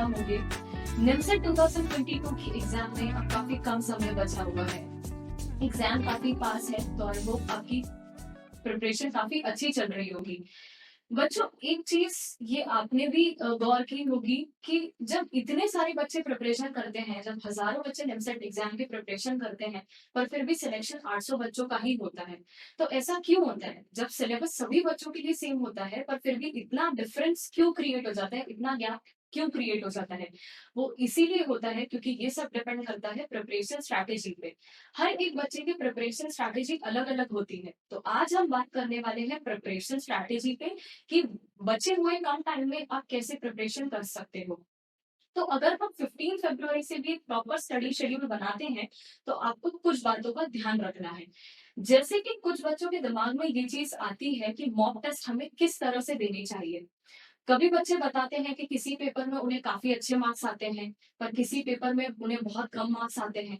Exam होंगे। निमसेट 2022 की exam में अब काफी कम समय बचा हुआ है। एग्जाम काफी पास है, तो आई होप आपकी प्रिपरेशन काफी अच्छी चल रही होगी। बच्चों, एक चीज ये आपने भी गौर की होगी कि जब इतने सारे बच्चे प्रिपरेशन करते हैं, जब हजारों बच्चे निमसेट एग्जाम की प्रिपरेशन करते हैं, पर फिर भी सिलेक्शन 800 बच्चों का ही होता है। तो ऐसा क्यों होता है? जब सिलेबस सभी बच्चों के लिए सेम होता है, पर फिर भी इतना डिफरेंस क्यों क्रिएट हो जाता है, इतना गैप क्यों क्रिएट हो जाता है? वो इसीलिए होता है क्योंकि ये सब डिपेंड करता है प्रिपरेशन स्ट्रैटेजी पे। हर एक बच्चे की प्रिपरेशन स्ट्रैटेजी अलग अलग होती है। तो आज हम बात करने वाले हैं प्रिपरेशन स्ट्रैटेजी पे कि बचे हुए कम टाइम में आप कैसे प्रिपरेशन कर सकते हो। तो अगर हम 15 फरवरी से भी एक प्रॉपर स्टडी शेड्यूल बनाते हैं, तो आपको कुछ बातों का ध्यान रखना है। जैसे कि कुछ बच्चों के दिमाग में ये चीज आती है कि मॉक टेस्ट हमें किस तरह से देनी चाहिए। कभी बच्चे बताते हैं कि किसी पेपर में उन्हें काफी अच्छे मार्क्स आते हैं, पर किसी पेपर में उन्हें बहुत कम मार्क्स आते हैं।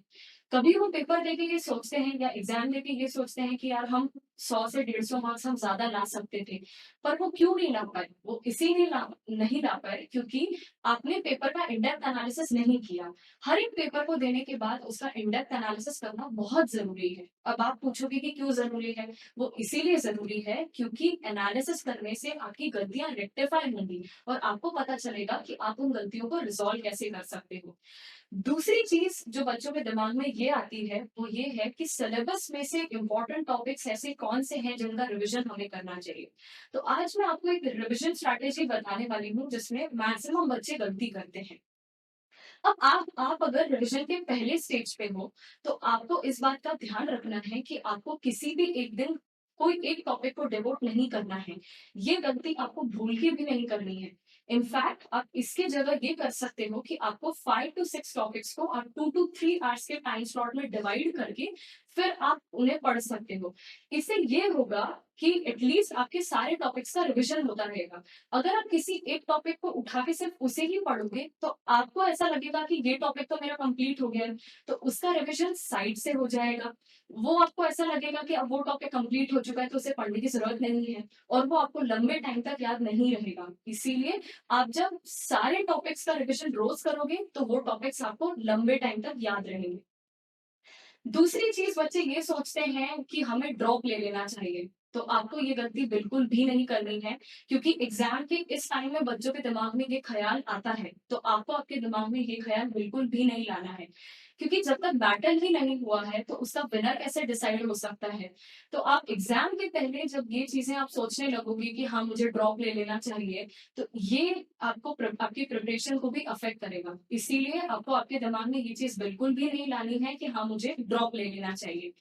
कभी वो पेपर देके ये सोचते हैं या एग्जाम देके ये सोचते हैं कि यार हम 100 से 150 मार्क्स हम ज्यादा ला सकते थे, पर वो क्यों नहीं ला पाए? वो इसीलिए नहीं ला पाए क्योंकि आपने पेपर का इन-डेप्थ एनालिसिस नहीं किया। हर एक पेपर को देने के बाद उसका इन-डेप्थ एनालिसिस करना बहुत जरूरी है। अब आप पूछोगे कि क्यों जरूरी है? वो इसीलिए जरूरी है क्योंकि एनालिसिस करने से आपकी गलतियां रेक्टिफाई होंगी और आपको पता चलेगा कि आप उन गलतियों को रिजॉल्व कैसे कर सकते हो। दूसरी चीज जो बच्चों के दिमाग में ये आती है वो ये है कि सिलेबस में से इंपॉर्टेंट टॉपिक्स ऐसे कौन से हैं जिनका रिवीजन हमें करना चाहिए। तो आज मैं आपको एक रिवीजन स्ट्रैटेजी बताने वाली हूँ जिसमें मैक्सिमम बच्चे गलती करते हैं। अब आप अगर रिवीजन के पहले स्टेज पे हो, तो आपको इस बात का ध्यान रखना है कि आपको किसी भी एक दिन कोई एक टॉपिक को डिवोट नहीं करना है। ये गलती आपको भूल के भी नहीं करनी है। इनफैक्ट आप इसके जगह ये कर सकते हो कि आपको 5 टू 6 टॉपिक्स को आप 2 टू 3 आवर्स के टाइम स्लॉट में डिवाइड करके फिर आप उन्हें पढ़ सकते हो। इससे ये होगा कि एटलीस्ट आपके सारे टॉपिक्स का रिवीजन होता रहेगा। अगर आप किसी एक टॉपिक को उठा के सिर्फ उसे ही पढ़ोगे, तो आपको ऐसा लगेगा कि ये टॉपिक तो मेरा कंप्लीट हो गया है, तो उसका रिवीजन साइड से हो जाएगा। वो आपको ऐसा लगेगा कि अब वो टॉपिक कंप्लीट हो चुका है, तो उसे पढ़ने की ज़रूरत नहीं है और वो आपको लंबे टाइम तक याद नहीं रहेगा। इसीलिए आप जब सारे टॉपिक्स का रिवीजन रोज़ करोगे, तो वो टॉपिक्स आपको लंबे टाइम तक याद रहेंगे। दूसरी चीज बच्चे ये सोचते हैं कि हमें ड्रॉप ले लेना चाहिए। तो आपको ये गलती बिल्कुल भी नहीं करनी है क्योंकि एग्जाम के इस टाइम में बच्चों के दिमाग में ये ख्याल आता है, तो आपको आपके दिमाग में ये ख्याल बिल्कुल भी नहीं लाना है। क्योंकि जब तक बैटल ही नहीं हुआ है तो उसका विनर कैसे डिसाइड हो सकता है। तो आप एग्जाम के पहले जब ये चीजें आप सोचने लगोगे कि हाँ मुझे ड्रॉप ले लेना चाहिए, तो ये आपको आपकी प्रिपरेशन को भी अफेक्ट करेगा। इसीलिए आपको आपके दिमाग में ये चीज बिल्कुल भी नहीं लानी है कि हाँ मुझे ड्रॉप ले लेना चाहिए।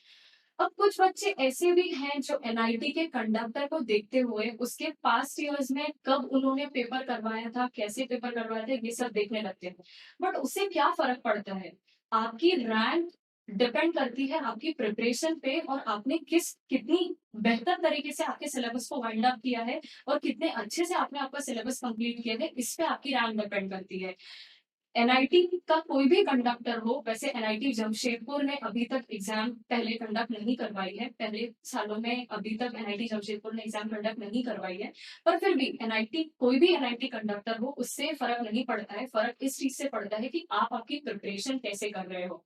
अब कुछ बच्चे ऐसे भी हैं जो एनआईटी के कंडक्टर को देखते हुए उसके पास्ट ईयर्स में कब उन्होंने पेपर करवाया था, कैसे पेपर करवाया था, ये सब देखने लगते हैं। बट उससे क्या फर्क पड़ता है? आपकी रैंक डिपेंड करती है आपकी प्रिपरेशन पे और आपने कितनी बेहतर तरीके से आपके सिलेबस को वाइंड अप किया है और कितने अच्छे से आपने आपका सिलेबस कंप्लीट किया है, इस पे आपकी रैंक डिपेंड करती है। एनआईटी का कोई भी कंडक्टर हो, वैसे एनआईटी जमशेदपुर ने अभी तक एग्जाम पहले कंडक्ट नहीं करवाई है, पहले सालों में अभी तक एनआईटी जमशेदपुर ने एग्जाम कंडक्ट नहीं करवाई है। पर फिर भी एनआईटी कोई भी एनआईटी कंडक्टर हो, उससे फर्क नहीं पड़ता है। फर्क इस चीज से पड़ता है कि आप आपकी प्रिपरेशन कैसे कर रहे हो।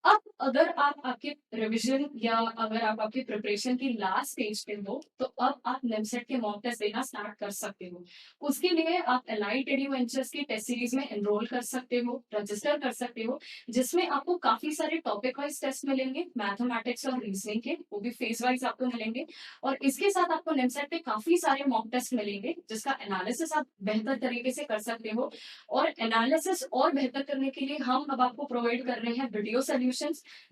अब अगर आप आपके रिवीजन या अगर आप आपकी प्रिपरेशन की लास्ट स्टेज पे हो, तो अब आप निमसेट के मॉक टेस्ट देना स्टार्ट कर सकते हो। उसके लिए आप एलाइट एडवेंचर्स की टेस्ट सीरीज में एनरोल कर सकते हो, रजिस्टर कर सकते हो, जिसमें आपको काफी सारे टॉपिक वाइज टेस्ट मिलेंगे, मैथमेटिक्स और रीजनिंग के, वो भी फेज वाइज आपको मिलेंगे। और इसके साथ आपको निमसेट पे काफी सारे मॉक टेस्ट मिलेंगे जिसका एनालिसिस आप बेहतर तरीके से कर सकते हो। और एनालिसिस और बेहतर करने के लिए हम अब आपको प्रोवाइड कर रहे हैं वीडियो सॉल्यूशंस,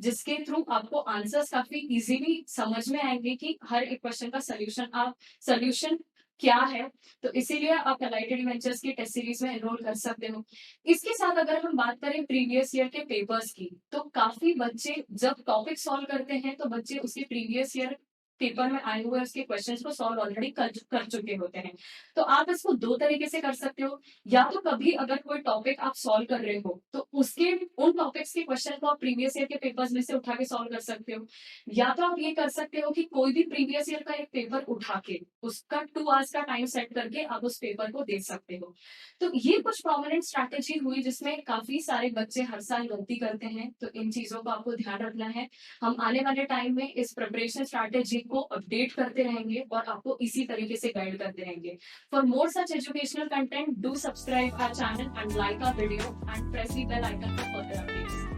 जिसके थ्रू आपको आंसर्स काफी इजीली समझ में आएंगे कि हर एक क्वेश्चन का सोल्यूशन क्या है। तो इसीलिए आप एलाइटेड वेंचर्स की टेस्ट सीरीज में एनरोल कर सकते हो। इसके साथ अगर हम बात करें प्रीवियस ईयर के पेपर्स की, तो काफी बच्चे जब टॉपिक सॉल्व करते हैं तो बच्चे उसके प्रीवियस ईयर पेपर में आए हुए उसके क्वेश्चंस को सॉल्व ऑलरेडी कर चुके होते हैं। तो आप इसको 2 तरीके से कर सकते हो, या तो कभी अगर कोई टॉपिक आप सॉल्व कर रहे हो, तो उसके उन टॉपिक्स के क्वेश्चन को आप प्रीवियस ईयर के पेपर्स में से उठा के सॉल्व कर सकते हो। या तो आप ये कर सकते हो कि कोई भी प्रीवियस ईयर का एक पेपर उठा के, उसका 2 आवर्स का टाइम सेट करके आप उस पेपर को देख सकते हो। तो ये कुछ प्रोमिनेंट स्ट्रैटेजी हुई जिसमें काफ़ी सारे बच्चे हर साल गलती करते हैं, तो इन चीज़ों का आपको ध्यान रखना है। हम आने वाले टाइम में इस प्रिपरेशन स्ट्रैटेजी को अपडेट करते रहेंगे और आपको इसी तरीके से गाइड करते रहेंगे। For more such educational content, do subscribe our channel and like our video and press the bell icon for further updates.